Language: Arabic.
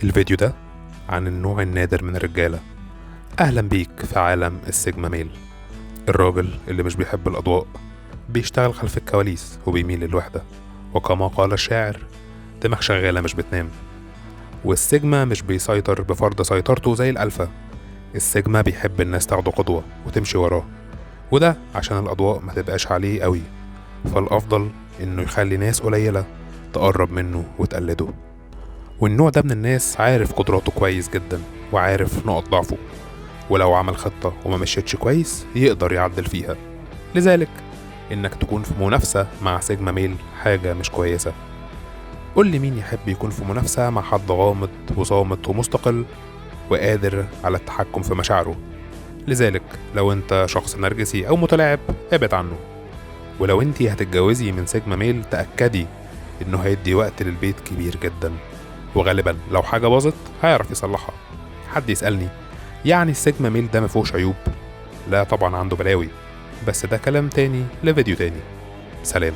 الفيديو ده عن النوع النادر من الرجالة. أهلا بيك في عالم السيجما ميل، الراجل اللي مش بيحب الأضواء، بيشتغل خلف الكواليس وبيميل للوحدة، وكما قال الشاعر دماغ شغالة مش بتنام. والسيجما مش بيسيطر بفرض سيطرته زي الألفا. السيجما بيحب الناس تاخده قدوة وتمشي وراه، وده عشان الأضواء ما تبقاش عليه قوي، فالأفضل إنه يخلي ناس قليلة تقرب منه وتقلده. والنوع ده من الناس عارف قدراته كويس جدا وعارف نقط ضعفه، ولو عمل خطة وما مشيتش كويس يقدر يعدل فيها. لذلك إنك تكون في منافسة مع سيجما ميل حاجة مش كويسة. قول لي مين يحب يكون في منافسة مع حد غامض وصامت ومستقل وقادر على التحكم في مشاعره؟ لذلك لو انت شخص نرجسي أو متلاعب ابعد عنه، ولو انتي هتتجوزي من سيجما ميل تأكدي إنه هيدي وقت للبيت كبير جدا، وغالبا لو حاجة باظت هيعرف يصلحها. حد يسألني يعني السيجما ميل ده مفيهوش عيوب؟ لا طبعا عنده بلاوي، بس ده كلام تاني لفيديو تاني. سلام.